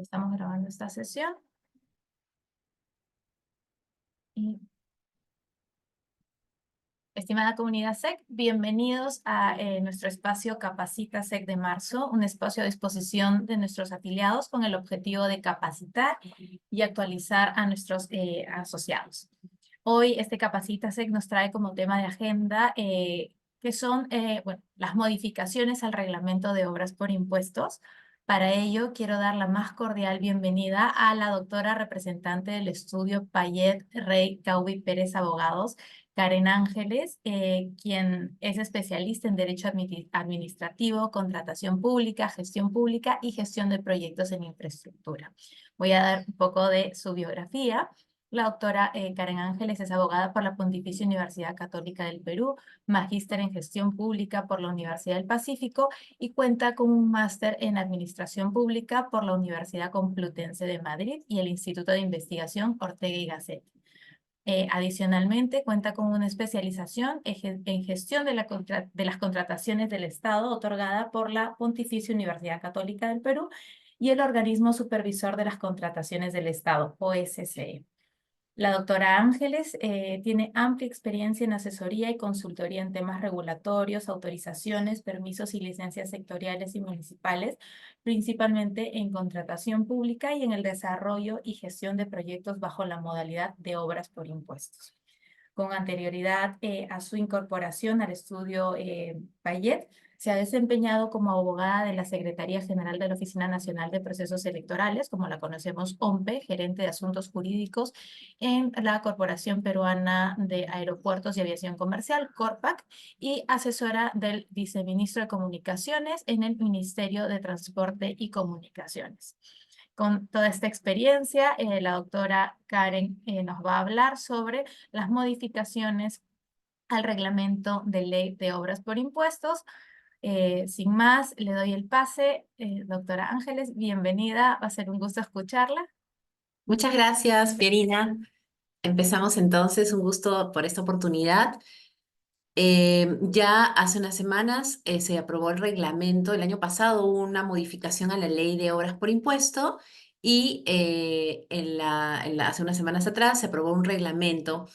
Estamos grabando esta sesión. Y, estimada comunidad SEC, bienvenidos a nuestro espacio Capacita SEC de marzo, un espacio a disposición de nuestros afiliados con el objetivo de capacitar y actualizar a nuestros asociados. Hoy este Capacita SEC nos trae como tema de agenda que son las modificaciones al reglamento de obras por impuestos. Para ello, quiero dar la más cordial bienvenida a la doctora representante del estudio Payet Rey Caubi Pérez Abogados, Karen Ángeles, quien es especialista en Derecho Administrativo, Contratación Pública, Gestión Pública y Gestión de Proyectos en Infraestructura. Voy a dar un poco de su biografía. La doctora Karen Ángeles es abogada por la Pontificia Universidad Católica del Perú, magíster en Gestión Pública por la Universidad del Pacífico y cuenta con un máster en Administración Pública por la Universidad Complutense de Madrid y el Instituto de Investigación Ortega y Gasset. Adicionalmente, cuenta con una especialización en gestión de las contrataciones del Estado otorgada por la Pontificia Universidad Católica del Perú y el Organismo Supervisor de las Contrataciones del Estado, OSCE. La doctora Ángeles tiene amplia experiencia en asesoría y consultoría en temas regulatorios, autorizaciones, permisos y licencias sectoriales y municipales, principalmente en contratación pública y en el desarrollo y gestión de proyectos bajo la modalidad de obras por impuestos. Con anterioridad a su incorporación al estudio Payet, se ha desempeñado como abogada de la Secretaría General de la Oficina Nacional de Procesos Electorales, como la conocemos OMPE, gerente de Asuntos Jurídicos en la Corporación Peruana de Aeropuertos y Aviación Comercial, CORPAC, y asesora del viceministro de Comunicaciones en el Ministerio de Transporte y Comunicaciones. Con toda esta experiencia, la doctora Karen nos va a hablar sobre las modificaciones al reglamento de ley de obras por impuestos. Sin más, le doy el pase. Doctora Ángeles, bienvenida. Va a ser un gusto escucharla. Muchas gracias, Pierina. Empezamos entonces, un gusto por esta oportunidad. Ya hace unas semanas se aprobó el reglamento, el año pasado hubo una modificación a la ley de obras por impuesto y hace unas semanas atrás se aprobó un reglamento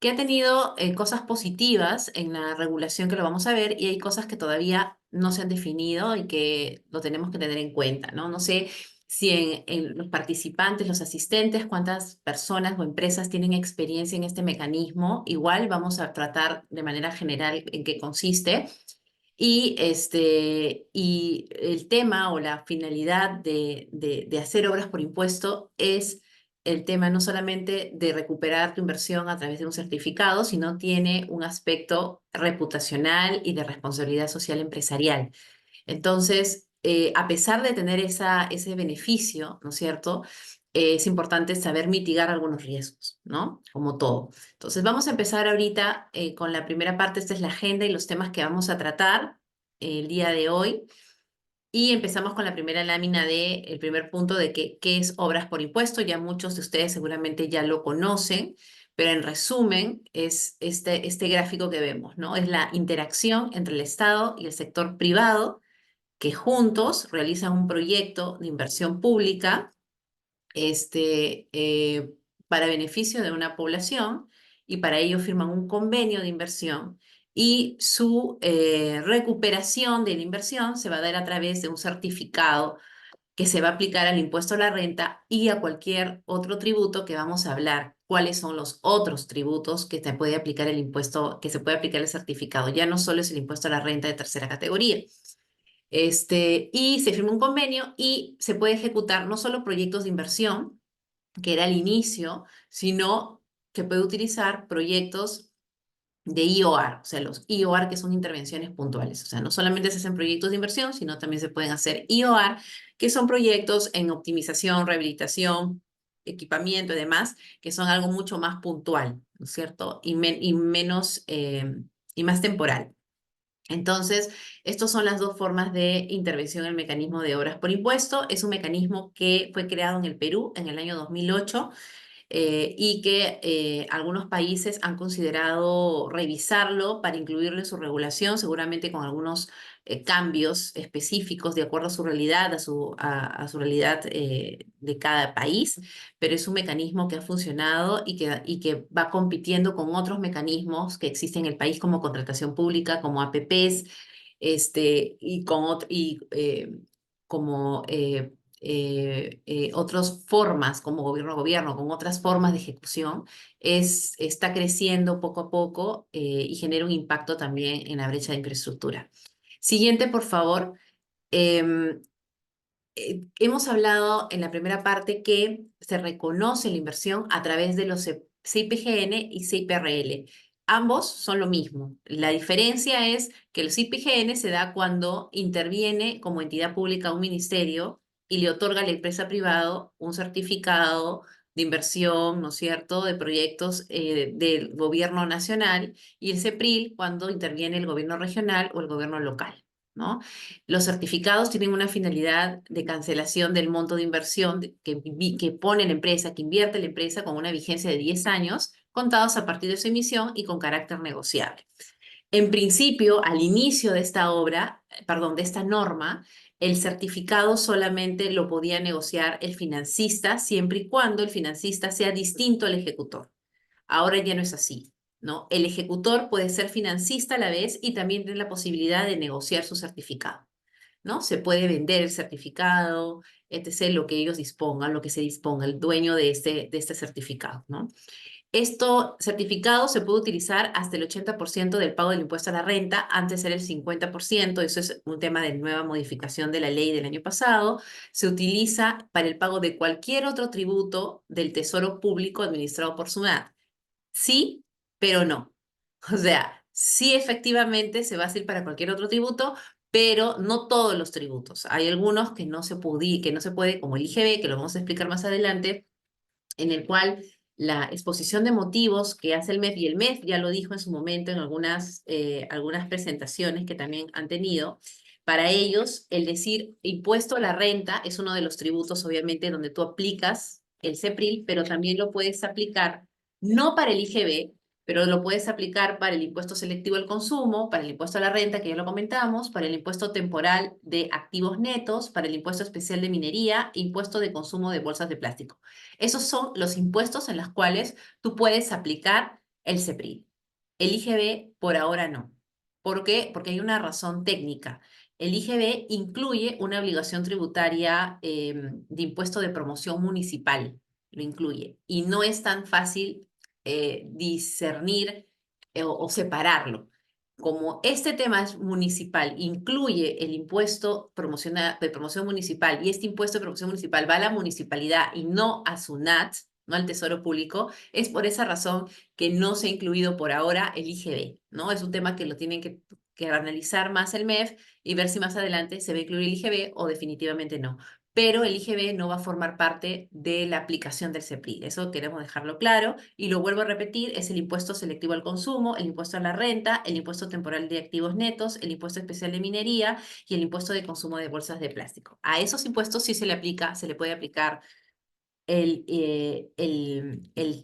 que ha tenido cosas positivas en la regulación que lo vamos a ver y hay cosas que todavía no se han definido y que lo tenemos que tener en cuenta, ¿no? No sé si en los participantes, los asistentes, cuántas personas o empresas tienen experiencia en este mecanismo. Igual vamos a tratar de manera general en qué consiste. Y el tema o la finalidad de hacer obras por impuesto es el tema no solamente de recuperar tu inversión a través de un certificado, sino tiene un aspecto reputacional y de responsabilidad social empresarial. Entonces, a pesar de tener ese beneficio, ¿no es cierto? Es importante saber mitigar algunos riesgos, ¿no? Como todo. Entonces, vamos a empezar ahorita con la primera parte. Esta es la agenda y los temas que vamos a tratar el día de hoy. Y empezamos con la primera lámina el primer punto de qué es obras por impuesto. Ya muchos de ustedes seguramente ya lo conocen, pero en resumen es este gráfico que vemos, ¿no? Es la interacción entre el Estado y el sector privado que juntos realizan un proyecto de inversión pública para beneficio de una población y para ello firman un convenio de inversión y su recuperación de la inversión se va a dar a través de un certificado que se va a aplicar al impuesto a la renta y a cualquier otro tributo que vamos a hablar. ¿Cuáles son los otros tributos que se puede aplicar el impuesto, que se puede aplicar el certificado? Ya no solo es el impuesto a la renta de tercera categoría. Y se firma un convenio y se puede ejecutar no solo proyectos de inversión, que era el inicio, sino que puede utilizar proyectos de IOR, o sea, los IOR que son intervenciones puntuales. O sea, no solamente se hacen proyectos de inversión, sino también se pueden hacer IOR, que son proyectos en optimización, rehabilitación, equipamiento y demás, que son algo mucho más puntual, ¿no es cierto? Y menos, y más temporal. Entonces, estas son las dos formas de intervención en el mecanismo de obras por impuesto. Es un mecanismo que fue creado en el Perú en el año 2008 y que algunos países han considerado revisarlo para incluirlo en su regulación, seguramente con algunos cambios específicos de acuerdo a su realidad, a su realidad de cada país, pero es un mecanismo que ha funcionado y que va compitiendo con otros mecanismos que existen en el país como contratación pública, como APPs, y como otras formas como gobierno a gobierno, con otras formas de ejecución, está creciendo poco a poco y genera un impacto también en la brecha de infraestructura. Siguiente, por favor. Em, Hemos hablado en la primera parte que se reconoce la inversión a través de los CIPGN y CIPRL. Ambos son lo mismo. La diferencia es que el CIPGN se da cuando interviene como entidad pública un ministerio y le otorga a la empresa privada un certificado de inversión, ¿no es cierto?, de proyectos del gobierno nacional, y el CEPRIL cuando interviene el gobierno regional o el gobierno local, ¿no? Los certificados tienen una finalidad de cancelación del monto de inversión que pone la empresa, que invierte la empresa, con una vigencia de 10 años, contados a partir de su emisión y con carácter negociable. En principio, al inicio de esta obra, perdón, de esta norma, el certificado solamente lo podía negociar el financista siempre y cuando el financista sea distinto al ejecutor. Ahora ya no es así, ¿no? El ejecutor puede ser financista a la vez y también tiene la posibilidad de negociar su certificado, ¿no? Se puede vender el certificado, etc., lo que ellos dispongan, lo que se disponga, el dueño de este certificado, ¿no? Esto certificado se puede utilizar hasta el 80% del pago del impuesto a la renta, antes era el 50%, eso es un tema de nueva modificación de la ley del año pasado. Se utiliza para el pago de cualquier otro tributo del Tesoro Público administrado por SUNAT. Sí, pero no. O sea, sí efectivamente se va a hacer para cualquier otro tributo, pero no todos los tributos. Hay algunos que no se puede, como el IGB, que lo vamos a explicar más adelante, en el cual la exposición de motivos que hace el MEF, y el MEF ya lo dijo en su momento en algunas presentaciones que también han tenido, para ellos el decir impuesto a la renta es uno de los tributos, obviamente, donde tú aplicas el CEPRIL, pero también lo puedes aplicar no para el IGB, pero lo puedes aplicar para el impuesto selectivo al consumo, para el impuesto a la renta, que ya lo comentamos, para el impuesto temporal de activos netos, para el impuesto especial de minería, impuesto de consumo de bolsas de plástico. Esos son los impuestos en los cuales tú puedes aplicar el CEPRIL. El IGB por ahora no. ¿Por qué? Porque hay una razón técnica. El IGB incluye una obligación tributaria de impuesto de promoción municipal, lo incluye, y no es tan fácil discernir o separarlo. Como este tema es municipal, incluye el impuesto de promoción municipal, y este impuesto de promoción municipal va a la municipalidad y no a SUNAT, no al Tesoro Público, es por esa razón que no se ha incluido por ahora el IGB, ¿no? Es un tema que lo tienen que analizar más el MEF y ver si más adelante se va a incluir el IGB o definitivamente no. Pero el IGB no va a formar parte de la aplicación del CEPRIL. Eso queremos dejarlo claro, y lo vuelvo a repetir: es el impuesto selectivo al consumo, el impuesto a la renta, el impuesto temporal de activos netos, el impuesto especial de minería y el impuesto de consumo de bolsas de plástico. A esos impuestos sí se le puede aplicar el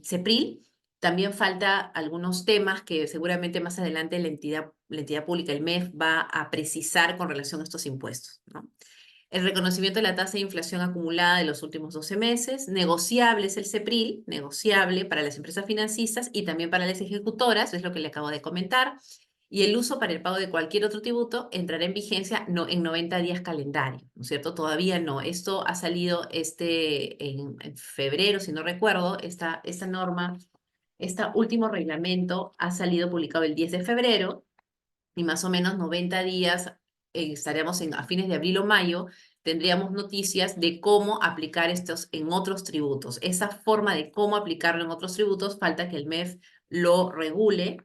CEPRIL. También falta algunos temas que seguramente más adelante la entidad pública, el MEF, va a precisar con relación a estos impuestos, ¿no? El reconocimiento de la tasa de inflación acumulada de los últimos 12 meses. Negociable es el CEPRIL, negociable para las empresas financistas y también para las ejecutoras, es lo que le acabo de comentar. Y el uso para el pago de cualquier otro tributo entrará en vigencia en 90 días calendario, ¿no es cierto? Todavía no. Esto ha salido en febrero, si no recuerdo, esta norma, este último reglamento ha salido publicado el 10 de febrero, y más o menos 90 días, estaríamos a fines de abril o mayo, tendríamos noticias de cómo aplicar estos en otros tributos. Esa forma de cómo aplicarlo en otros tributos, falta que el MEF lo regule,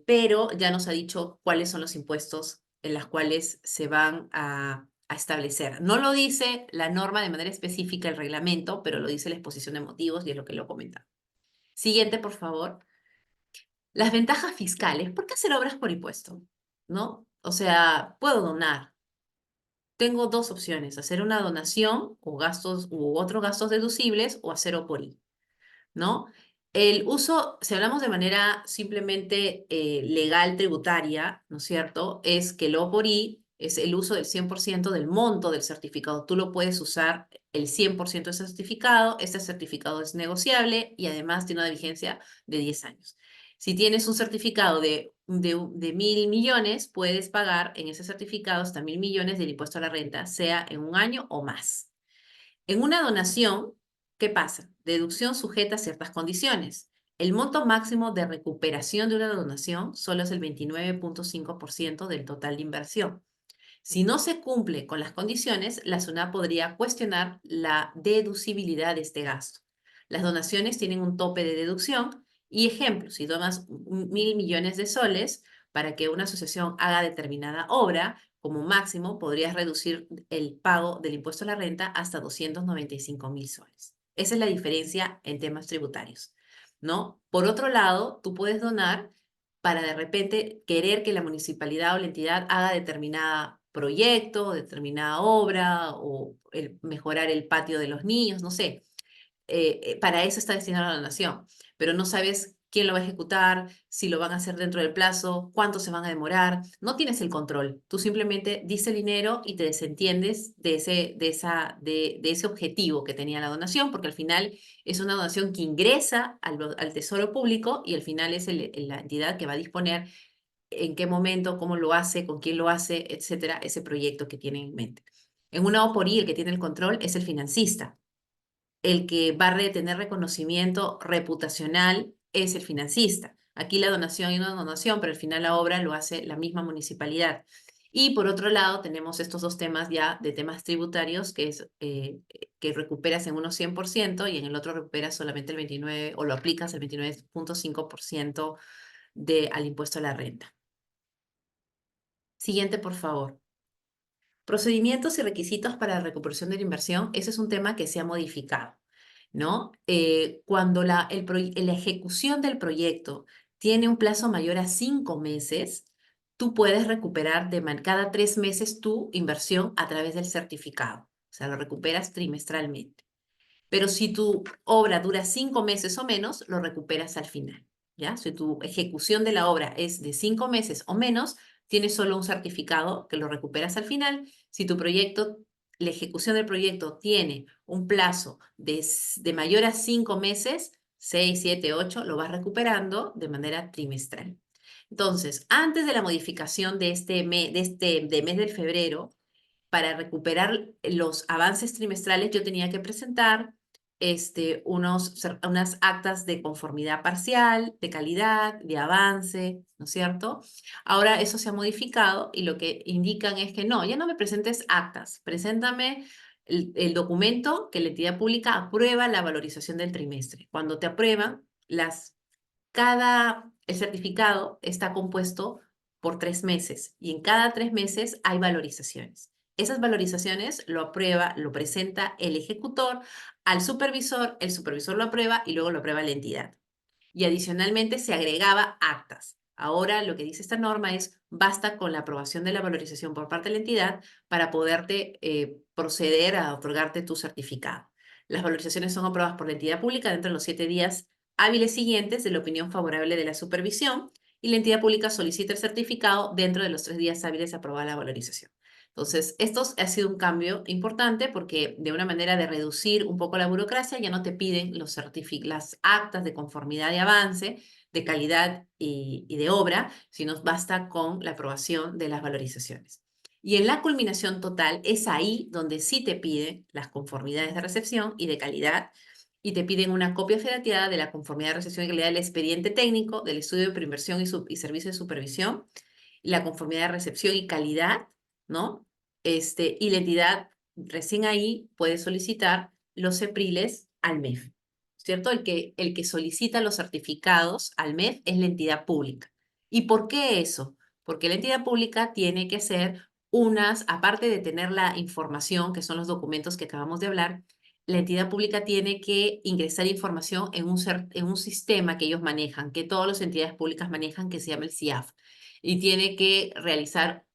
pero ya nos ha dicho cuáles son los impuestos en los cuales se van a establecer. No lo dice la norma de manera específica, el reglamento, pero lo dice la exposición de motivos y es lo que lo comenta. Siguiente, por favor. Las ventajas fiscales. ¿Por qué hacer obras por impuesto? ¿No? O sea, puedo donar. Tengo dos opciones: hacer una donación o gastos u otros gastos deducibles, o hacer OPORI, ¿no? El uso, si hablamos de manera simplemente legal tributaria, ¿no es cierto? Es que el O por I es el uso del 100% del monto del certificado. Tú lo puedes usar el 100% del certificado. Este certificado es negociable y además tiene una vigencia de 10 años. Si tienes un certificado de 1.000 millones, puedes pagar en ese certificado hasta 1.000 millones del impuesto a la renta, sea en un año o más. En una donación, ¿qué pasa? Deducción sujeta a ciertas condiciones. El monto máximo de recuperación de una donación solo es el 29.5% del total de inversión. Si no se cumple con las condiciones, la SUNAT podría cuestionar la deducibilidad de este gasto. Las donaciones tienen un tope de deducción y ejemplo, si donas 1.000 millones de soles para que una asociación haga determinada obra, como máximo podrías reducir el pago del impuesto a la renta hasta 295.000 soles. Esa es la diferencia en temas tributarios, ¿no? Por otro lado, tú puedes donar para de repente querer que la municipalidad o la entidad haga determinada proyecto, determinada obra o mejorar el patio de los niños, no sé. Para eso está destinada la donación, pero no sabes quién lo va a ejecutar, si lo van a hacer dentro del plazo, cuánto se van a demorar, no tienes el control. Tú simplemente dices el dinero y te desentiendes de ese objetivo que tenía la donación, porque al final es una donación que ingresa al tesoro público y al final es la entidad que va a disponer en qué momento, cómo lo hace, con quién lo hace, etcétera, ese proyecto que tiene en mente. En una OPORI, el que tiene el control es el financista. El que va a tener reconocimiento reputacional es el financista. Aquí la donación y una donación, pero al final la obra lo hace la misma municipalidad. Y por otro lado, tenemos estos dos temas ya de temas tributarios, que es que recuperas en uno 100% y en el otro recuperas solamente el 29 o lo aplicas el 29.5% al impuesto a la renta. Siguiente, por favor. Procedimientos y requisitos para la recuperación de la inversión. Ese es un tema que se ha modificado, ¿no? Cuando la ejecución del proyecto tiene un plazo mayor a 5 meses, tú puedes recuperar cada 3 meses tu inversión a través del certificado. O sea, lo recuperas trimestralmente. Pero si tu obra dura 5 meses o menos, lo recuperas al final, ¿ya? Si tu ejecución de la obra es de 5 meses o menos, tienes solo un certificado que lo recuperas al final. Si tu proyecto, la ejecución del proyecto tiene un plazo de mayor a 5 meses, 6, 7, 8, lo vas recuperando de manera trimestral. Entonces, antes de la modificación de de mes de febrero, para recuperar los avances trimestrales, yo tenía que presentar unas actas de conformidad parcial, de calidad, de avance, ¿no es cierto? Ahora eso se ha modificado y lo que indican es que no, ya no me presentes actas, preséntame el documento que la entidad pública aprueba la valorización del trimestre. Cuando te aprueban, el certificado está compuesto por 3 meses y en cada 3 meses hay valorizaciones. Esas valorizaciones lo aprueba, lo presenta el ejecutor al supervisor, el supervisor lo aprueba y luego lo aprueba la entidad. Y adicionalmente se agregaba actas. Ahora lo que dice esta norma es, basta con la aprobación de la valorización por parte de la entidad para poderte proceder a otorgarte tu certificado. Las valorizaciones son aprobadas por la entidad pública dentro de los 7 días hábiles siguientes de la opinión favorable de la supervisión y la entidad pública solicita el certificado dentro de los 3 días hábiles de aprobar la valorización. Entonces, esto ha sido un cambio importante porque de una manera de reducir un poco la burocracia, ya no te piden las actas de conformidad de avance, de calidad y de obra, sino basta con la aprobación de las valorizaciones. Y en la culminación total es ahí donde sí te piden las conformidades de recepción y de calidad y te piden una copia federateada de la conformidad de recepción y calidad del expediente técnico, del estudio de preinversión y servicio de supervisión, la conformidad de recepción y calidad, ¿no? Y la entidad recién ahí puede solicitar los CEPRILES al MEF, ¿cierto? El que solicita los certificados al MEF es la entidad pública. ¿Y por qué eso? Porque la entidad pública tiene que hacer aparte de tener la información, que son los documentos que acabamos de hablar, la entidad pública tiene que ingresar información en un sistema que ellos manejan, que todas las entidades públicas manejan, que se llama el CIAF. Y tiene que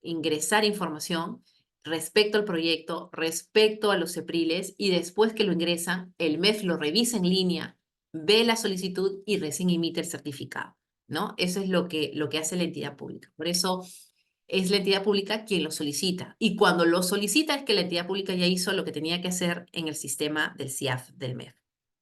ingresar información respecto al proyecto, respecto a los CEPRILES, y después que lo ingresan, el MEF lo revisa en línea ve la solicitud y recién emite el certificado, ¿no? Eso es lo que hace la entidad pública. Por eso es la entidad pública quien lo solicita. Y cuando lo solicita es que la entidad pública ya hizo lo que tenía que hacer en el sistema del CIAF, del MEF,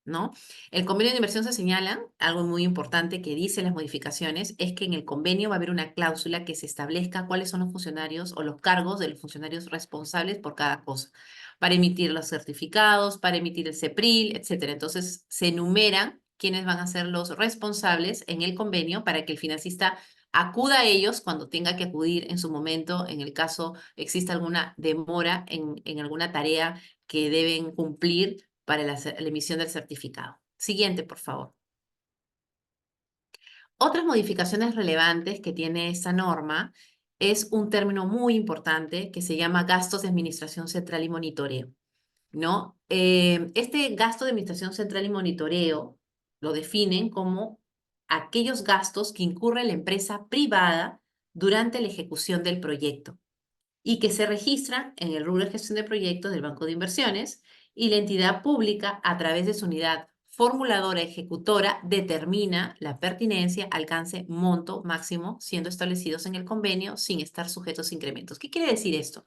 ¿no? El convenio de inversión se señala, algo muy importante que dice las modificaciones, es que en el convenio va a haber una cláusula que se establezca cuáles son los funcionarios o los cargos de los funcionarios responsables por cada cosa, para emitir los certificados, para emitir el CEPRIL, etcétera. Entonces, se enumeran quiénes van a ser los responsables en el convenio para que el financista acuda a ellos cuando tenga que acudir en su momento, en el caso exista alguna demora en alguna tarea que deben cumplir para la emisión del certificado. Siguiente, por favor. Otras modificaciones relevantes que tiene esta norma es un término muy importante que se llama gastos de administración central y monitoreo, ¿no? Este gasto de administración central y monitoreo lo definen como aquellos gastos que incurre la empresa privada durante la ejecución del proyecto y que se registran en el rubro de gestión de proyectos del Banco de Inversiones, y la entidad pública, a través de su unidad formuladora ejecutora, determina la pertinencia, alcance, monto máximo, siendo establecidos en el convenio sin estar sujetos a incrementos. ¿Qué quiere decir esto?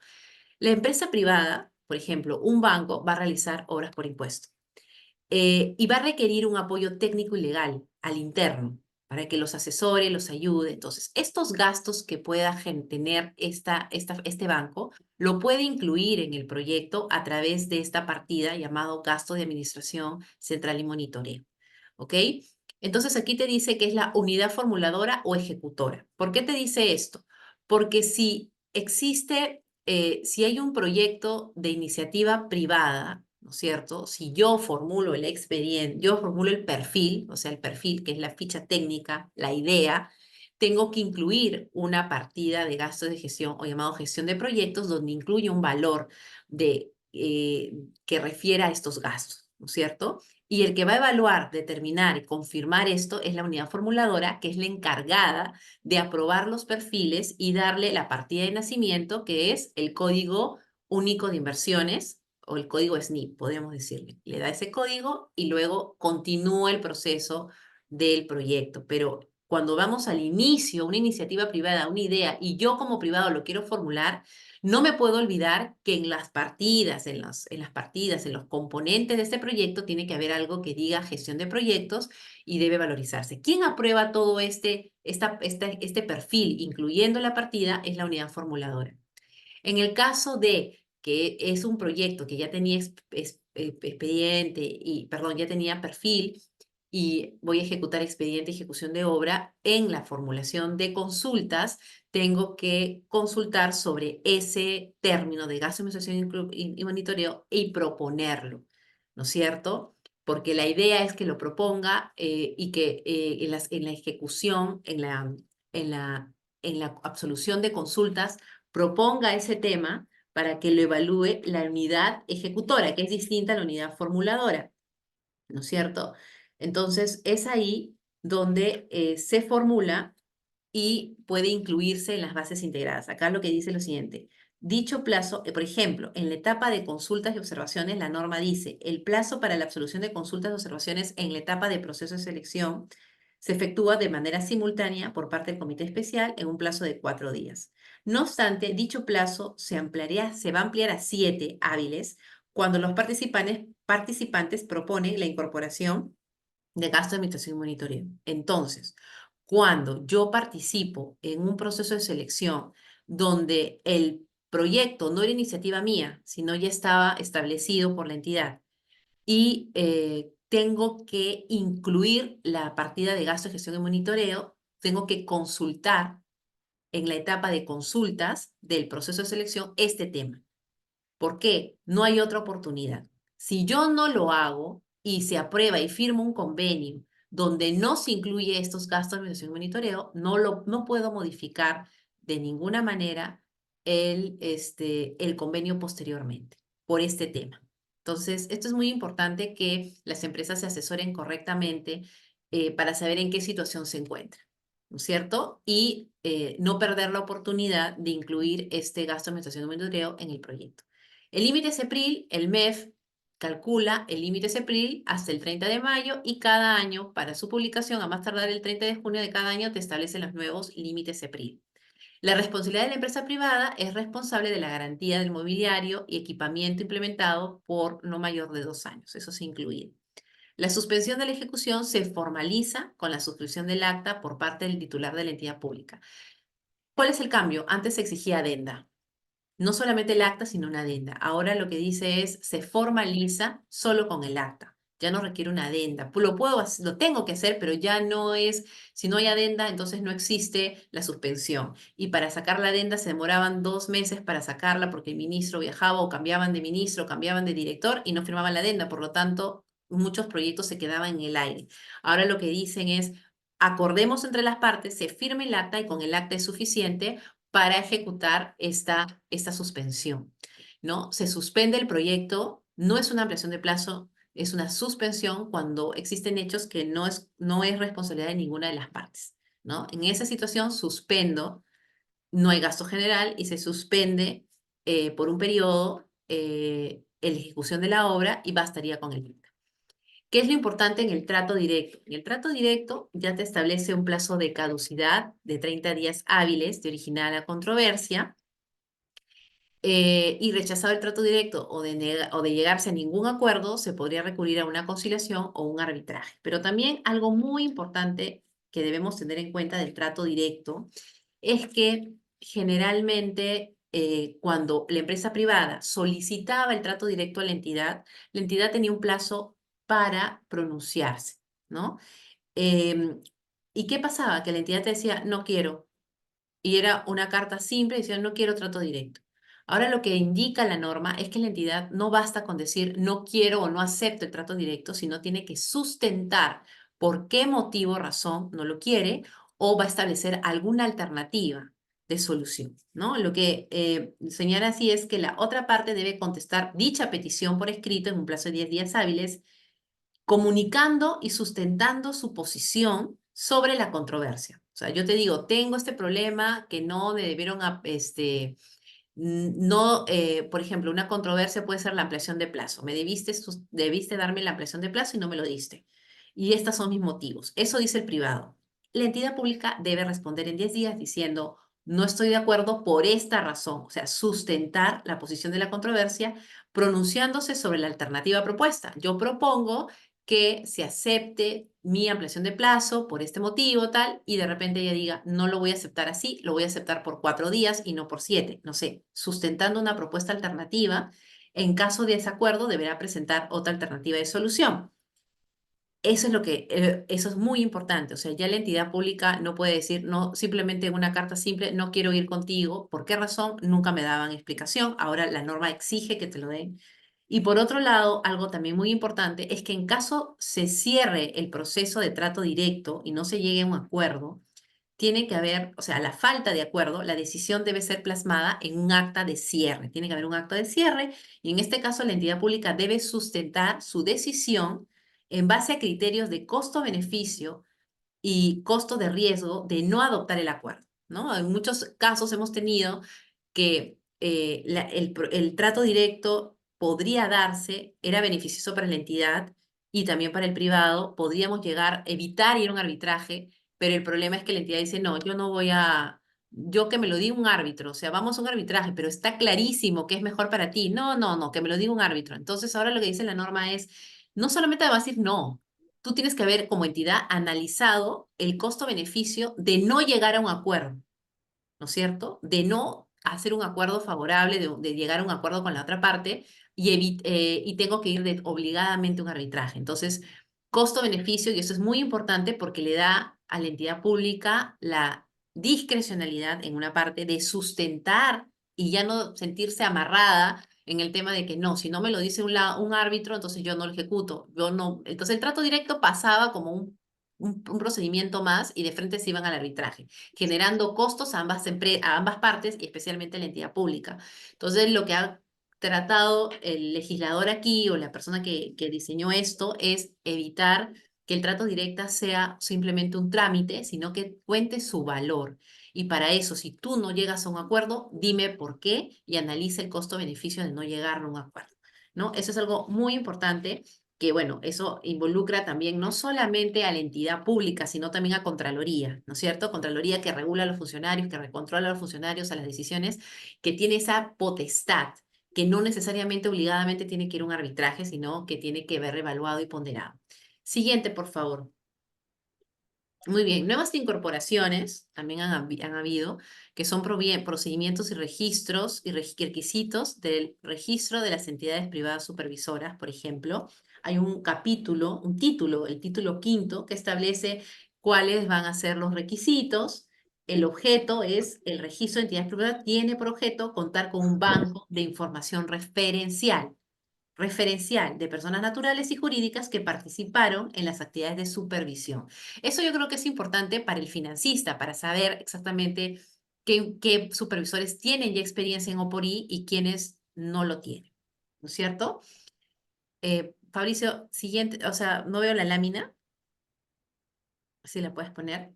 La empresa privada, por ejemplo, un banco, va a realizar obras por impuesto y va a requerir un apoyo técnico y legal al interno para que los asesore, los ayude. Entonces, estos gastos que pueda tener este banco, lo puede incluir en el proyecto a través de esta partida llamado gasto de administración central y monitoreo. ¿Ok? Entonces, aquí te dice que es la unidad formuladora o ejecutora. ¿Por qué te dice esto? Porque si existe, si hay un proyecto de iniciativa privada, ¿no es cierto? Si yo formulo el expediente, yo formulo el perfil, o sea, el perfil, que es la ficha técnica, la idea, tengo que incluir una partida de gastos de gestión o llamado gestión de proyectos, donde incluye un valor que refiera a estos gastos, ¿no es cierto? Y el que va a evaluar, determinar y confirmar esto es la unidad formuladora, que es la encargada de aprobar los perfiles y darle la partida de nacimiento, que es el código único de inversiones, o el código SNIP, podríamos decirle. Le da ese código y luego continúa el proceso del proyecto. Pero cuando vamos al inicio, una iniciativa privada, una idea, y yo como privado lo quiero formular, no me puedo olvidar que en las partidas, en los componentes de este proyecto, tiene que haber algo que diga gestión de proyectos y debe valorizarse. ¿Quién aprueba todo este perfil, incluyendo la partida? Es la unidad formuladora. En el caso de que es un proyecto que ya tenía expediente y, perdón, ya tenía perfil y voy a ejecutar expediente y ejecución de obra, en la formulación de consultas tengo que consultar sobre ese término de gasto, administración y monitoreo y proponerlo, ¿no es cierto? Porque la idea es que lo proponga y que en la ejecución, en la absolución de consultas, proponga ese tema para que lo evalúe la unidad ejecutora, que es distinta a la unidad formuladora, ¿no es cierto? Entonces, es ahí donde se formula y puede incluirse en las bases integradas. Acá lo que dice es lo siguiente. Dicho plazo, por ejemplo, en la etapa de consultas y observaciones, la norma dice, el plazo para la absolución de consultas y observaciones en la etapa de proceso de selección se efectúa de manera simultánea por parte del comité especial en un plazo de 4 días. No obstante, dicho plazo se va a ampliar a 7 hábiles cuando los participantes proponen la incorporación de gasto de administración y monitoreo. Entonces, cuando yo participo en un proceso de selección donde el proyecto no era iniciativa mía, sino ya estaba establecido por la entidad y tengo que incluir la partida de gasto de gestión y monitoreo, tengo que consultar en la etapa de consultas del proceso de selección este tema. ¿Por qué? No hay otra oportunidad. Si yo no lo hago y se aprueba y firmo un convenio donde no se incluye estos gastos de administración y monitoreo, no puedo modificar de ninguna manera el convenio posteriormente por este tema. Entonces, esto es muy importante que las empresas se asesoren correctamente para saber en qué situación se encuentran, ¿no es cierto? Y no perder la oportunidad de incluir este gasto de administración y monitoreo en el proyecto. El límite CEPRIL, el MEF, calcula el límite CEPRIL hasta el 30 de mayo y cada año, para su publicación, a más tardar el 30 de junio de cada año, te establece los nuevos límites CEPRIL. La responsabilidad de la empresa privada es responsable de la garantía del mobiliario y equipamiento implementado por no mayor de 2 años, eso se incluye. La suspensión de la ejecución se formaliza con la suscripción del acta por parte del titular de la entidad pública. ¿Cuál es el cambio? Antes se exigía adenda. No solamente el acta, sino una adenda. Ahora lo que dice es, se formaliza solo con el acta. Ya no requiere una adenda. Lo tengo que hacer, pero ya no es, si no hay adenda, entonces no existe la suspensión. Y para sacar la adenda se demoraban 2 meses para sacarla porque el ministro viajaba o cambiaban de ministro, cambiaban de director y no firmaban la adenda. Por lo tanto, muchos proyectos se quedaban en el aire. Ahora lo que dicen es, acordemos entre las partes, se firme el acta y con el acta es suficiente para ejecutar esta suspensión, ¿no? Se suspende el proyecto, no es una ampliación de plazo, es una suspensión cuando existen hechos que no es responsabilidad de ninguna de las partes, ¿no? En esa situación suspendo, no hay gasto general y se suspende por un periodo la ejecución de la obra y bastaría con el INTA. ¿Qué es lo importante en el trato directo? En el trato directo ya te establece un plazo de caducidad de 30 días hábiles de originar la controversia y rechazado el trato directo o de llegarse a ningún acuerdo, se podría recurrir a una conciliación o un arbitraje. Pero también algo muy importante que debemos tener en cuenta del trato directo es que generalmente cuando la empresa privada solicitaba el trato directo a la entidad tenía un plazo para pronunciarse, ¿no? Em, ¿Y qué pasaba? Que la entidad te decía, no quiero, y era una carta simple diciendo no quiero trato directo. Ahora lo que indica la norma es que la entidad no basta con decir no quiero o no acepto el trato directo, sino tiene que sustentar por qué motivo, razón no lo quiere o va a establecer alguna alternativa de solución, ¿no? Lo que señala así es que la otra parte debe contestar dicha petición por escrito en un plazo de 10 días hábiles comunicando y sustentando su posición sobre la controversia. O sea, yo te digo, tengo este problema que no me debieron, no, por ejemplo, una controversia puede ser la ampliación de plazo. Debiste darme la ampliación de plazo y no me lo diste. Y estos son mis motivos. Eso dice el privado. La entidad pública debe responder en 10 días diciendo, no estoy de acuerdo por esta razón. O sea, sustentar la posición de la controversia pronunciándose sobre la alternativa propuesta. Yo propongo que se acepte mi ampliación de plazo por este motivo, tal, y de repente ella diga, no lo voy a aceptar así, lo voy a aceptar por 4 días y no por 7, no sé, sustentando una propuesta alternativa. En caso de desacuerdo, deberá presentar otra alternativa de solución. Eso es muy importante. O sea, ya la entidad pública no puede decir, no, simplemente una carta simple, no quiero ir contigo. ¿Por qué razón? Nunca me daban explicación. Ahora la norma exige que te lo den. Y por otro lado, algo también muy importante es que en caso se cierre el proceso de trato directo y no se llegue a un acuerdo, tiene que haber, o sea, la falta de acuerdo, la decisión debe ser plasmada en un acta de cierre. Tiene que haber un acta de cierre y en este caso la entidad pública debe sustentar su decisión en base a criterios de costo-beneficio y costo de riesgo de no adoptar el acuerdo, ¿no? En muchos casos hemos tenido que el trato directo podría darse, era beneficioso para la entidad y también para el privado, podríamos evitar ir a un arbitraje, pero el problema es que la entidad dice, no, yo no voy a, yo que me lo diga un árbitro, o sea, vamos a un arbitraje, pero está clarísimo que es mejor para ti. No, no, no, que me lo diga un árbitro. Entonces ahora lo que dice la norma es, no solamente va a decir no, tú tienes que haber como entidad analizado el costo-beneficio de no llegar a un acuerdo, ¿no es cierto? De no hacer un acuerdo favorable, de llegar a un acuerdo con la otra parte y tengo que ir obligadamente a un arbitraje. Entonces, costo-beneficio, y eso es muy importante porque le da a la entidad pública la discrecionalidad en una parte de sustentar y ya no sentirse amarrada en el tema de que no, si no me lo dice un árbitro, entonces yo no lo ejecuto. Yo no. Entonces el trato directo pasaba como un procedimiento más y de frente se iban al arbitraje, generando costos a ambas partes y especialmente a la entidad pública. Entonces lo que ha tratado el legislador aquí o la persona que diseñó esto es evitar que el trato directo sea simplemente un trámite, sino que cuente su valor. Y para eso, si tú no llegas a un acuerdo, dime por qué y analiza el costo-beneficio de no llegar a un acuerdo. ¿no? Eso es algo muy importante que, bueno, eso involucra también no solamente a la entidad pública, sino también a Contraloría, ¿no es cierto? Contraloría que regula a los funcionarios, que controla a los funcionarios, a las decisiones, que tiene esa potestad, que no necesariamente obligadamente tiene que ir a un arbitraje, sino que tiene que ver evaluado y ponderado. Siguiente, por favor. Muy bien, nuevas incorporaciones también han habido, que son procedimientos y registros y requisitos del registro de las entidades privadas supervisoras, por ejemplo. Hay un capítulo, un título, el título quinto, que establece cuáles van a ser los requisitos. El objeto es, el registro de entidades privadas tiene por objeto contar con un banco de información referencial de personas naturales y jurídicas que participaron en las actividades de supervisión. Eso yo creo que es importante para el financista, para saber exactamente qué supervisores tienen ya experiencia en Oporí y quiénes no lo tienen, ¿no es cierto? Fabricio, siguiente, o sea, no veo la lámina, si la puedes poner.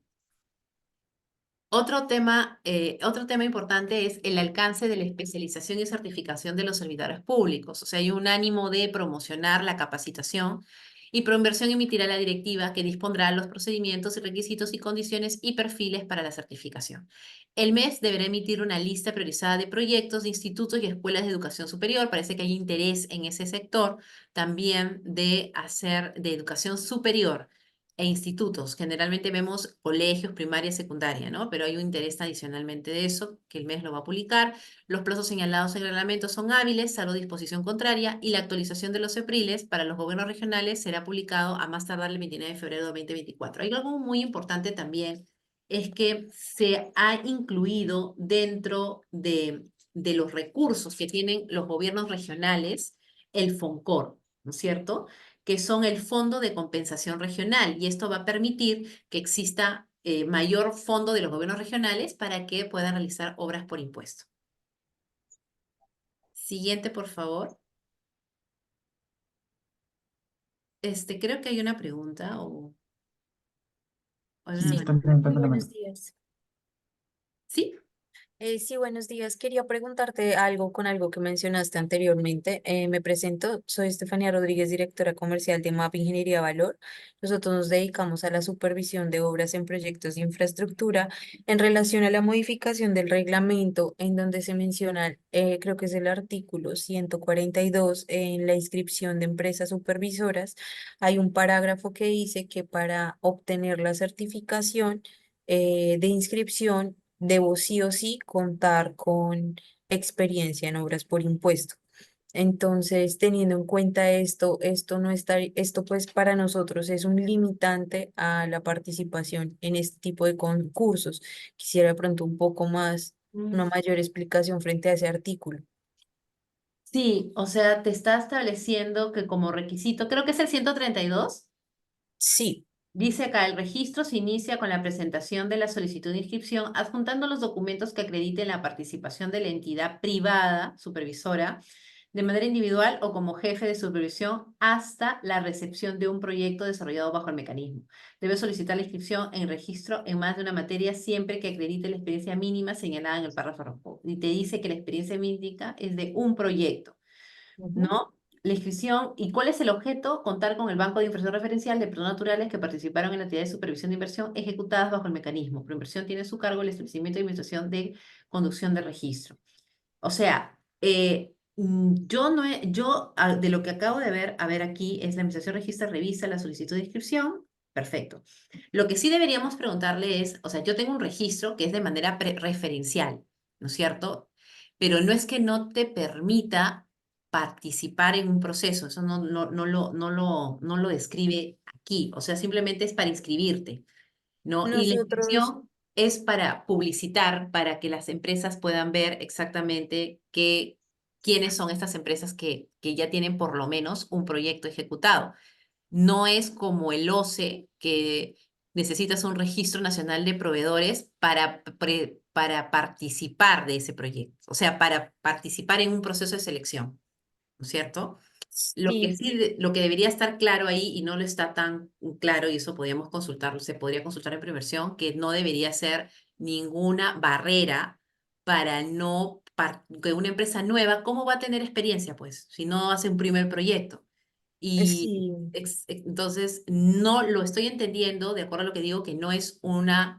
Otro tema importante es el alcance de la especialización y certificación de los servidores públicos. O sea, hay un ánimo de promocionar la capacitación y Proinversión emitirá la directiva que dispondrá los procedimientos y requisitos y condiciones y perfiles para la certificación. El MES deberá emitir una lista priorizada de proyectos, de institutos y escuelas de educación superior. Parece que hay interés en ese sector también de hacer de educación superior e institutos. Generalmente vemos colegios, primaria, secundaria, ¿no? Pero hay un interés adicionalmente de eso, que el mes lo va a publicar. Los plazos señalados en el reglamento son hábiles, salvo disposición contraria, y la actualización de los EPRILES para los gobiernos regionales será publicado a más tardar el 29 de febrero de 2024. Hay algo muy importante también, es que se ha incluido dentro de los recursos que tienen los gobiernos regionales el FONCOR, ¿no es cierto?, que son el Fondo de Compensación Regional, y esto va a permitir que exista mayor fondo de los gobiernos regionales para que puedan realizar obras por impuesto. Siguiente, por favor. Creo que hay una pregunta o alguna Sí, Sí, también, muy también, buenos también. días. ¿Sí? Sí, buenos días. Quería preguntarte algo con algo que mencionaste anteriormente. Me presento, soy Estefanía Rodríguez, directora comercial de MAP Ingeniería Valor. Nosotros nos dedicamos a la supervisión de obras en proyectos de infraestructura en relación a la modificación del reglamento en donde se menciona, creo que es el artículo 142, en la inscripción de empresas supervisoras. Hay un parágrafo que dice que para obtener la certificación de inscripción, debo sí o sí contar con experiencia en obras por impuesto. Entonces, teniendo en cuenta esto, esto no está, esto pues para nosotros es un limitante a la participación en este tipo de concursos. Quisiera de pronto un poco más, una Mm. mayor explicación frente a ese artículo. Sí, o sea, te está estableciendo que como requisito, creo que es el 132. Sí. Dice acá, el registro se inicia con la presentación de la solicitud de inscripción, adjuntando los documentos que acrediten la participación de la entidad privada supervisora de manera individual o como jefe de supervisión hasta la recepción de un proyecto desarrollado bajo el mecanismo. Debe solicitar la inscripción en registro en más de una materia siempre que acredite la experiencia mínima señalada en el párrafo. Y te dice que la experiencia mínima es de un proyecto, Ujú. ¿no? La inscripción, ¿y cuál es el objeto? Contar con el banco de inversión referencial de personas naturales que participaron en actividades de supervisión de inversión ejecutadas bajo el mecanismo. Proinversión tiene a su cargo el establecimiento y administración de conducción de registro. O sea, yo no he, yo de lo que acabo de ver, a ver aquí, es la administración registra, revisa la solicitud de inscripción. Perfecto. Lo que sí deberíamos preguntarle es, o sea, yo tengo un registro que es de manera referencial, ¿no es cierto? Pero no es que no te permita participar en un proceso, eso no lo describe aquí, o sea, simplemente es para inscribirte, ¿no? Y la Nosotros, inscripción es para publicitar, para que las empresas puedan ver exactamente quiénes son estas empresas que ya tienen por lo menos un proyecto ejecutado. No es como el OCE, que necesitas un registro nacional de proveedores para participar de ese proyecto, o sea, para participar en un proceso de selección, ¿no es cierto? Lo que sí. sí, lo que debería estar claro ahí y no lo está tan claro, y eso podríamos consultarlo, se podría consultar en preversión, que no debería ser ninguna barrera para no que una empresa nueva, ¿cómo va a tener experiencia, pues, si no hace un primer proyecto? Y Sí, entonces no lo estoy entendiendo, de acuerdo a lo que digo, que no es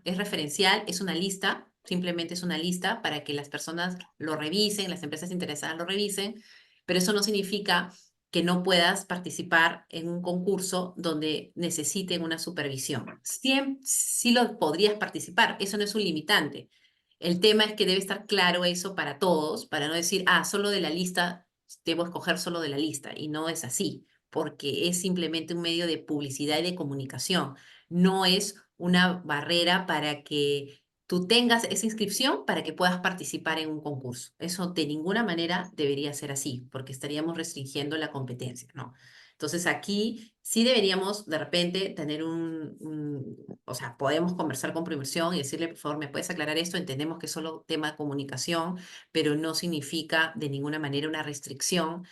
es referencial, es una lista, simplemente es una lista para que las personas lo revisen, las empresas interesadas lo revisen, pero eso no significa que no puedas participar en un concurso donde necesiten una supervisión. Sí lo podrías participar, eso no es un limitante. El tema es que debe estar claro eso para todos, para no decir, solo de la lista, debo escoger solo de la lista, y no es así porque es simplemente un medio de publicidad y de comunicación. No es una barrera para que tú tengas esa inscripción para que puedas participar en un concurso. Eso de ninguna manera debería ser así, porque estaríamos restringiendo la competencia, ¿no? Entonces aquí sí deberíamos de repente tener o sea, podemos conversar con Proinversión y decirle, por favor, ¿me puedes aclarar esto? Entendemos que es solo tema de comunicación, pero no significa de ninguna manera una restricción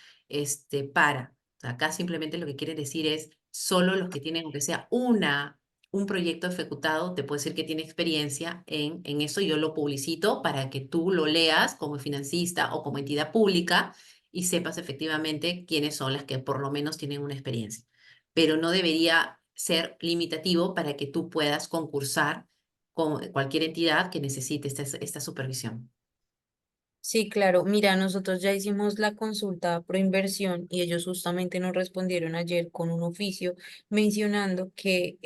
para. O sea, acá simplemente lo que quiere decir es solo los que tienen, aunque sea un proyecto ejecutado, te puedo decir que tiene experiencia en eso. Yo lo publicito para que tú lo leas como financista o como entidad pública y sepas efectivamente quiénes son las que por lo menos tienen una experiencia. Pero no debería ser limitativo para que tú puedas concursar con cualquier entidad que necesite esta supervisión. sí, claro. Mira, nosotros ya hicimos la consulta a Proinversión y ellos justamente nos respondieron ayer con un oficio mencionando que,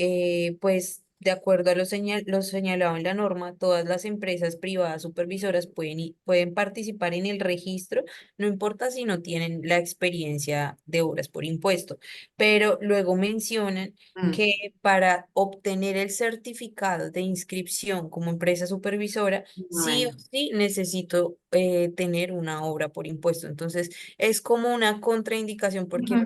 pues, de acuerdo a lo señalado en la norma, todas las empresas privadas supervisoras pueden participar en el registro, no importa si no tienen la experiencia de obras por impuesto, pero luego mencionan Mm, que para obtener el certificado de inscripción como empresa supervisora, sí o bueno. sí necesito tener una obra por impuesto. Entonces, es como una contraindicación porque Ujú.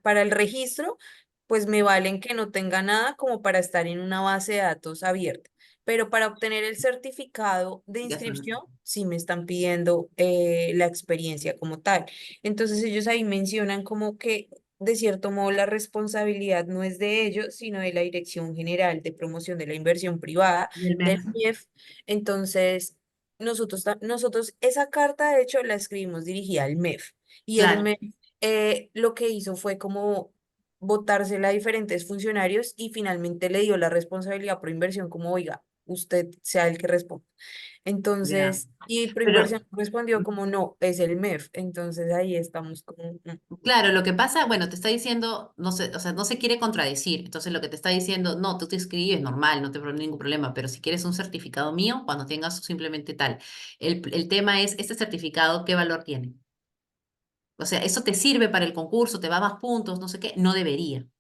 para el registro, pues me valen que no tenga nada como para estar en una base de datos abierta. Pero para obtener el certificado de Ya está. inscripción, sí me están pidiendo la experiencia como tal. Entonces, ellos ahí mencionan como que de cierto modo, la responsabilidad no es de ellos, sino de la Dirección General de Promoción de la Inversión Privada, Y el del mes. MIEF. Entonces, nosotros esa carta, de hecho, la escribimos dirigida al MEF. Y el Claro. MEF lo que hizo fue como votársela a diferentes funcionarios y finalmente le dio la responsabilidad por inversión como, oiga, usted sea el que responda. Ya. Entonces, y Pero, Proinversión respondió como no, es el MEF. Entonces ahí estamos como, claro, lo que pasa, bueno, te está diciendo, no sé, o sea, no se quiere contradecir. Entonces, lo que te está diciendo, no, tú te inscribes normal, no te pone ningún problema, pero si quieres un certificado mío, cuando tengas simplemente tal. El tema es, ¿este certificado qué valor tiene? O sea, ¿eso te sirve para el concurso? ¿Te va más puntos? No sé qué. No debería. No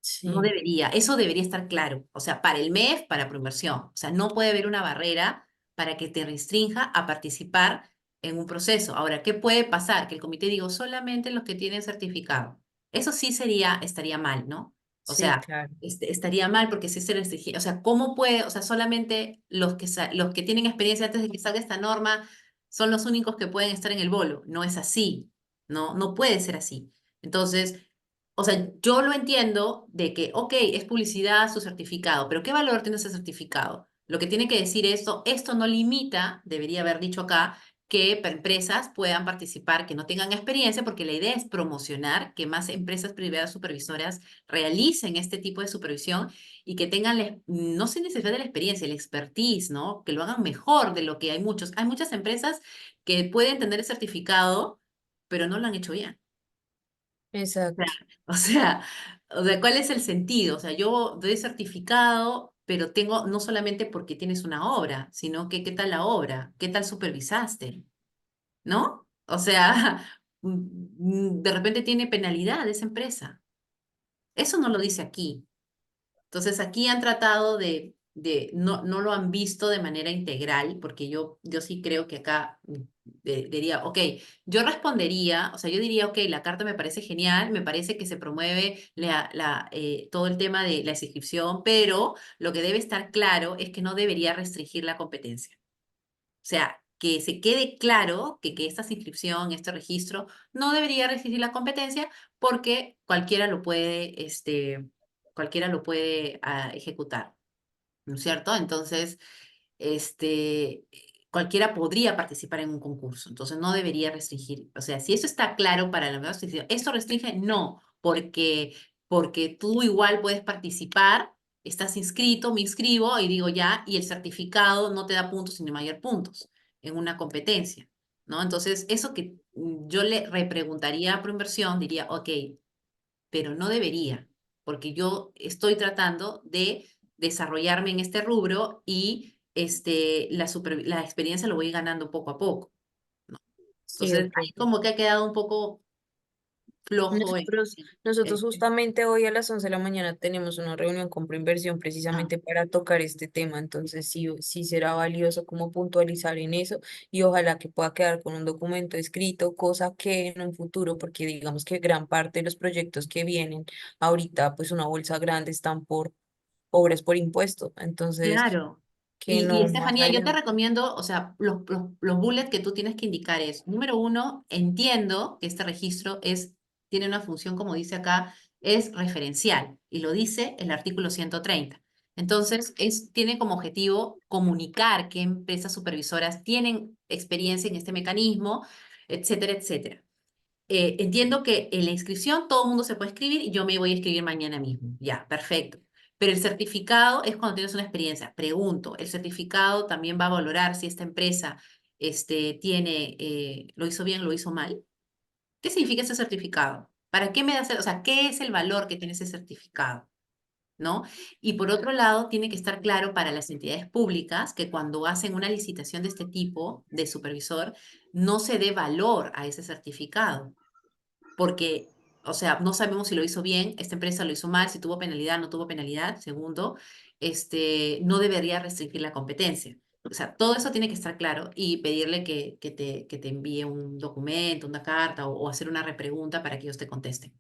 sí, debería, eso debería estar claro. O sea, para el MEF, para Proinversión. O sea, no puede haber una barrera para que te restrinja a participar en un proceso. Ahora, ¿qué puede pasar? Que el comité diga solamente los que tienen certificado. Eso sí estaría mal, ¿no? O sí, sea, claro. estaría mal porque si se restringe, o sea, ¿cómo puede? O sea, solamente los que tienen experiencia antes de que salga esta norma son los únicos que pueden estar en el bolo. No es así, no, no puede ser así. Entonces, o sea, yo lo entiendo de que, ok, es publicidad su certificado, pero ¿qué valor tiene ese certificado? Lo que tiene que decir esto no limita, debería haber dicho acá, que empresas puedan participar que no tengan experiencia, porque la idea es promocionar que más empresas privadas supervisoras realicen este tipo de supervisión y que tengan, no se necesita de la experiencia, la expertise, ¿no? Que lo hagan mejor de lo que hay muchos. Hay muchas empresas que pueden tener el certificado, pero no lo han hecho bien. Exacto, O sea, ¿cuál es el sentido? O sea, yo doy certificado, pero tengo no solamente porque tienes una obra, sino que qué tal la obra, qué tal supervisaste, ¿no? O sea, de repente tiene penalidad esa empresa. Eso no lo dice aquí. Entonces aquí han tratado no lo han visto de manera integral, porque yo sí creo que acá diría, ok, yo respondería, o sea, yo diría, ok, la carta me parece genial, me parece que se promueve todo el tema de la inscripción, pero lo que debe estar claro es que no debería restringir la competencia. O sea, que se quede claro que esta inscripción, este registro, no debería restringir la competencia porque cualquiera lo puede ejecutar, ¿no es cierto? Entonces, este, cualquiera podría participar en un concurso, entonces no debería restringir. O sea, si eso está claro para la nueva institución, ¿esto restringe? No, porque tú igual puedes participar, estás inscrito, me inscribo y digo ya, y el certificado no te da puntos, sino mayor puntos en una competencia, ¿no? Entonces, eso que yo le repreguntaría a Proinversión, diría, ok, pero no debería, porque yo estoy tratando de desarrollarme en este rubro y la experiencia lo voy ganando poco a poco, ¿no? Sí, Entonces, ok. ahí como que ha quedado un poco flojo Nosotros el- justamente hoy a las 11 de la mañana tenemos una reunión con Proinversión ah, precisamente para tocar este tema, entonces sí, sí será valioso como puntualizar en eso y ojalá que pueda quedar con un documento escrito, cosa que en un futuro, porque digamos que gran parte de los proyectos que vienen ahorita, pues una bolsa grande están por obras por impuesto, entonces claro. que Y no más Estefanía, yo te adelante. recomiendo, o sea, los bullets que tú tienes que indicar es, número uno, entiendo que este registro tiene una función, como dice acá, es referencial, y lo dice el artículo 130. Entonces, tiene como objetivo comunicar qué empresas supervisoras tienen experiencia en este mecanismo, etcétera, etcétera. Entiendo que en la inscripción todo el mundo se puede escribir y yo me voy a escribir mañana mismo. Ya, perfecto. Pero el certificado es cuando tienes una experiencia. Pregunto, ¿el certificado también va a valorar si esta empresa lo hizo bien, lo hizo mal? ¿Qué significa ese certificado? ¿Para qué me da, o sea, qué es el valor que tiene ese certificado? ¿No? Y por otro lado, tiene que estar claro para las entidades públicas que cuando hacen una licitación de este tipo de supervisor, no se dé valor a ese certificado porque, o sea, no sabemos si lo hizo bien, esta empresa lo hizo mal, si tuvo penalidad, no tuvo penalidad. Segundo, no debería restringir la competencia. O sea, todo eso tiene que estar claro y pedirle que te envíe un documento, una carta o hacer una repregunta para que ellos te contesten.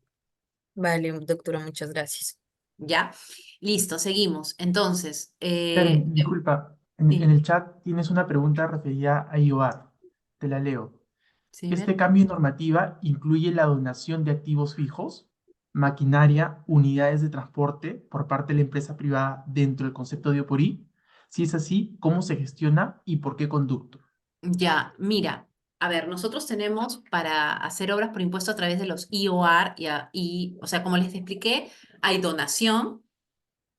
Vale, doctora, muchas gracias. ¿Ya? Listo, seguimos. Entonces, Karen, disculpa, en sí, el chat tienes una pregunta referida a IOAR. Te la leo. sí, ver. ¿Este cambio de normativa incluye la donación de activos fijos, maquinaria, unidades de transporte por parte de la empresa privada dentro del concepto de Oporí? Si es así, ¿cómo se gestiona y por qué conducto? Ya, mira, a ver, nosotros tenemos para hacer obras por impuesto a través de los IOR o sea, como les expliqué, hay donación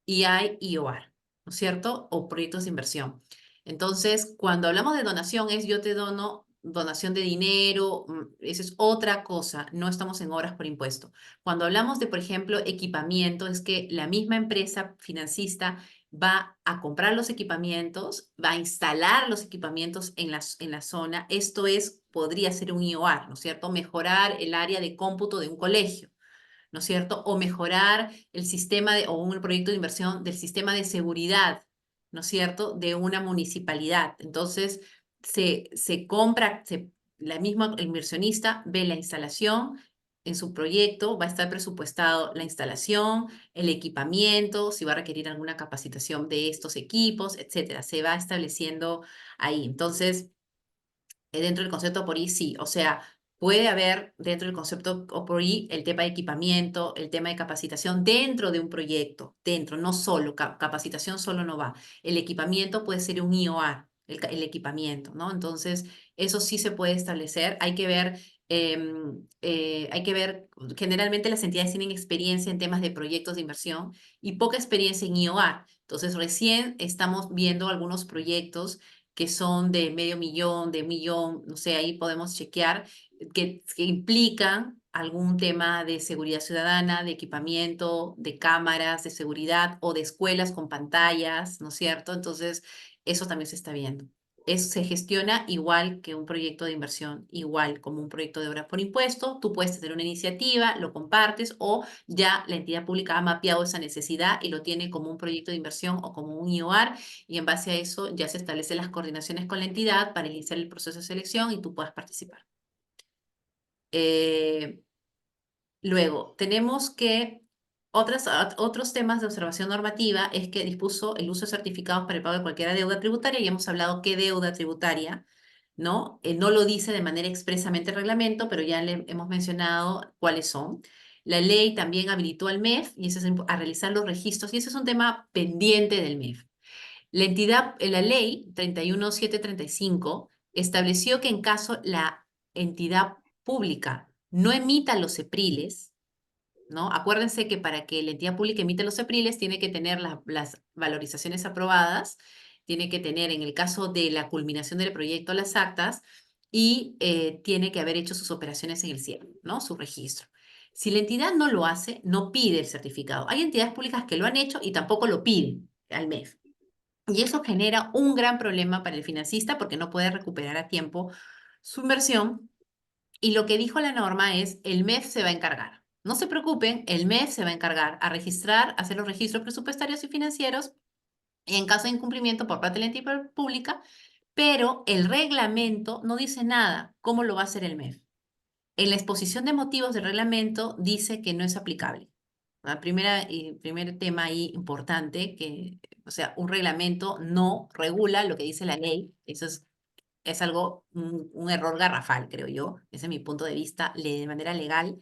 y hay IOR, ¿no es cierto? O proyectos de inversión. Entonces, cuando hablamos de donación, es yo te dono donación de dinero, eso es otra cosa, no estamos en obras por impuesto. Cuando hablamos de, por ejemplo, equipamiento, es que la misma empresa financista va a comprar los equipamientos, va a instalar los equipamientos en la zona. Esto podría ser un IOR, ¿no es cierto? Mejorar el área de cómputo de un colegio, ¿no es cierto? O mejorar el sistema o un proyecto de inversión del sistema de seguridad, ¿no es cierto? De una municipalidad. Entonces, se compra, la misma inversionista ve la instalación en su proyecto, va a estar presupuestado la instalación, el equipamiento, si va a requerir alguna capacitación de estos equipos, etcétera. Se va estableciendo ahí. Entonces, dentro del concepto por I, sí. O sea, puede haber dentro del concepto por I el tema de equipamiento, el tema de capacitación dentro de un proyecto, dentro, no solo, capacitación solo no va. El equipamiento puede ser un IOA, el equipamiento, ¿no? Entonces, eso sí se puede establecer. Hay que ver, generalmente las entidades tienen experiencia en temas de proyectos de inversión y poca experiencia en IOA. Entonces, recién estamos viendo algunos proyectos que son de medio millón, de 1 millón, no sé, ahí podemos chequear, que implican algún tema de seguridad ciudadana, de equipamiento, de cámaras de seguridad o de escuelas con pantallas, ¿no es cierto? Entonces, eso también se está viendo. Se gestiona igual que un proyecto de inversión, igual como un proyecto de obra por impuesto. Tú puedes tener una iniciativa, lo compartes o ya la entidad pública ha mapeado esa necesidad y lo tiene como un proyecto de inversión o como un IOAR y en base a eso ya se establecen las coordinaciones con la entidad para iniciar el proceso de selección y tú puedas participar. Eh, Luego, tenemos que otros temas de observación normativa es que dispuso el uso de certificados para el pago de cualquier deuda tributaria y hemos hablado qué deuda tributaria, ¿no? No lo dice de manera expresamente el reglamento, pero ya le hemos mencionado cuáles son. La ley también habilitó al MEF y eso es a realizar los registros y ese es un tema pendiente del MEF. La ley 31735 estableció que en caso la entidad pública no emita los EPRILES, ¿no? Acuérdense que para que la entidad pública emita los EPRILES tiene que tener las valorizaciones aprobadas, tiene que tener, en el caso de la culminación del proyecto, las actas y tiene que haber hecho sus operaciones en el cielo, ¿no? Su registro. Si la entidad no lo hace, no pide el certificado. Hay entidades públicas que lo han hecho y tampoco lo piden al MEF. Y eso genera un gran problema para el financista porque no puede recuperar a tiempo su inversión. Y lo que dijo la norma es, el MEF se va a encargar. No se preocupen, el MEF se va a encargar a registrar, a hacer los registros presupuestarios y financieros en caso de incumplimiento por parte de la entidad pública, pero el reglamento no dice nada cómo lo va a hacer el MEF. En la exposición de motivos del reglamento dice que no es aplicable. Primer tema ahí importante, que, o sea, un reglamento no regula lo que dice la ley. Eso es algo, un error garrafal, creo yo. Ese es mi punto de vista de manera legal.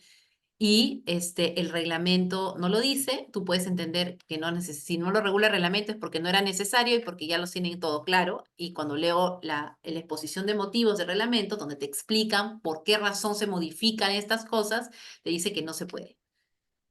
Y el reglamento no lo dice, tú puedes entender que si no lo regula el reglamento es porque no era necesario y porque ya lo tienen todo claro. Y cuando leo la exposición de motivos del reglamento, donde te explican por qué razón se modifican estas cosas, te dice que no se puede.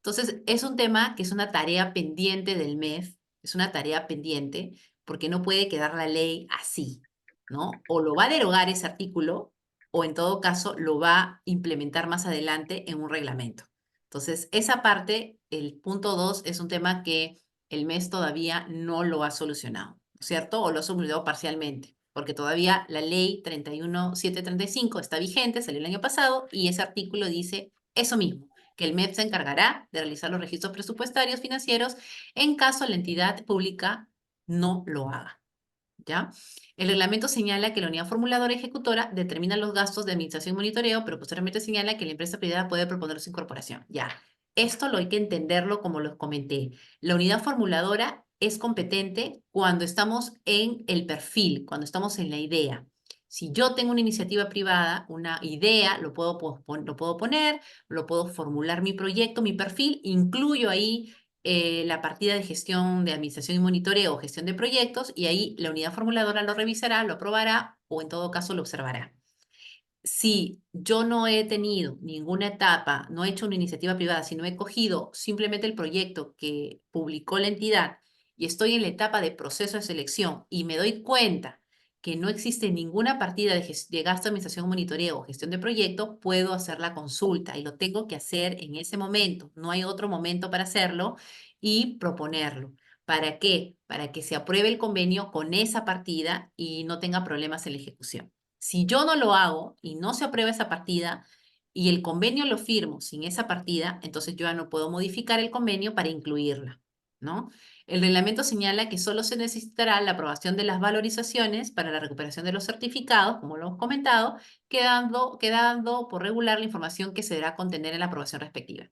Entonces, es un tema que es una tarea pendiente del MEF, es una tarea pendiente, porque no puede quedar la ley así, ¿no? O lo va a derogar ese artículo, o en todo caso lo va a implementar más adelante en un reglamento. Entonces, esa parte, el punto 2, es un tema que el MEF todavía no lo ha solucionado, ¿cierto? O lo ha solucionado parcialmente, porque todavía la ley 31735 está vigente, salió el año pasado, y ese artículo dice eso mismo, que el MEF se encargará de realizar los registros presupuestarios financieros en caso la entidad pública no lo haga. ¿Ya? El reglamento señala que la unidad formuladora ejecutora determina los gastos de administración y monitoreo, pero posteriormente señala que la empresa privada puede proponer su incorporación. Ya. Esto lo hay que entenderlo como los comenté. La unidad formuladora es competente cuando estamos en el perfil, cuando estamos en la idea. Si yo tengo una iniciativa privada, una idea, lo puedo poner, lo puedo formular mi proyecto, mi perfil, incluyo ahí la partida de gestión de administración y monitoreo, gestión de proyectos, y ahí la unidad formuladora lo revisará, lo aprobará o en todo caso lo observará. Si yo no he tenido ninguna etapa, no he hecho una iniciativa privada, sino he cogido simplemente el proyecto que publicó la entidad y estoy en la etapa de proceso de selección y me doy cuenta que no existe ninguna partida de gasto de administración, monitoreo o gestión de proyecto, puedo hacer la consulta y lo tengo que hacer en ese momento. No hay otro momento para hacerlo y proponerlo. ¿Para qué? Para que se apruebe el convenio con esa partida y no tenga problemas en la ejecución. Si yo no lo hago y no se aprueba esa partida y el convenio lo firmo sin esa partida, entonces yo ya no puedo modificar el convenio para incluirla, ¿no? El reglamento señala que solo se necesitará la aprobación de las valorizaciones para la recuperación de los certificados, como lo hemos comentado, quedando por regular la información que se deberá contener en la aprobación respectiva.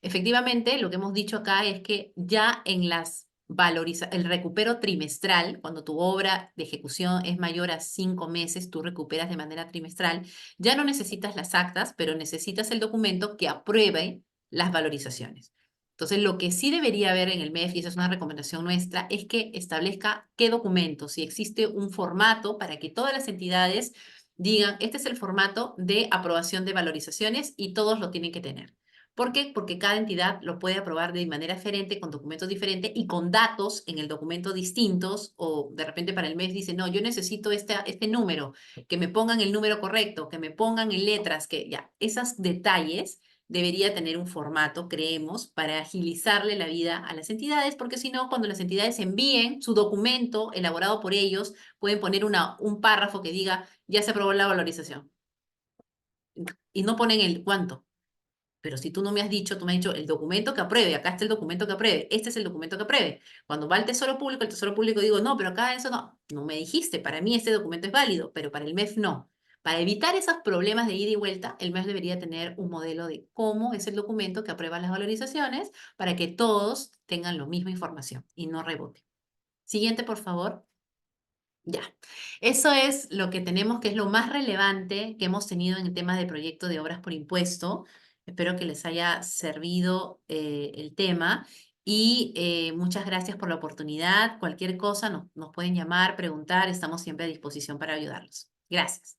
Efectivamente, lo que hemos dicho acá es que ya en el recupero trimestral, cuando tu obra de ejecución es mayor a 5 meses, tú recuperas de manera trimestral, ya no necesitas las actas, pero necesitas el documento que apruebe las valorizaciones. Entonces, lo que sí debería haber en el MEF, y esa es una recomendación nuestra, es que establezca qué documento, si existe un formato para que todas las entidades digan, este es el formato de aprobación de valorizaciones y todos lo tienen que tener. ¿Por qué? Porque cada entidad lo puede aprobar de manera diferente, con documentos diferentes y con datos en el documento distintos, o de repente para el mes dice, no, yo necesito este número, que me pongan el número correcto, que me pongan en letras, que ya, esos detalles debería tener un formato, creemos, para agilizarle la vida a las entidades, porque si no, cuando las entidades envíen su documento elaborado por ellos, pueden poner un párrafo que diga, ya se aprobó la valorización. Y no ponen el cuánto. Pero si tú no me has dicho, tú me has dicho el documento que apruebe, acá está el documento que apruebe, este es el documento que apruebe. Cuando va al Tesoro Público, el Tesoro Público digo, no, pero acá eso no me dijiste, para mí este documento es válido, pero para el MEF no. Para evitar esos problemas de ida y vuelta, el MEF debería tener un modelo de cómo es el documento que aprueba las valorizaciones para que todos tengan la misma información y no rebote. Siguiente, por favor. Ya, eso es lo que tenemos, que es lo más relevante que hemos tenido en el tema de proyecto de obras por impuesto. Espero que les haya servido el tema Y muchas gracias por la oportunidad. Cualquier cosa nos pueden llamar, preguntar, estamos siempre a disposición para ayudarlos. Gracias.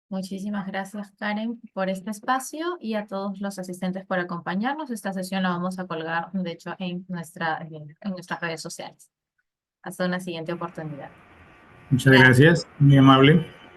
Muchísimas gracias, Karen, por este espacio y a todos los asistentes por acompañarnos. Esta sesión la vamos a colgar, de hecho, en nuestras redes sociales. Hasta una siguiente oportunidad. Muchas Gracias. gracias, muy amable.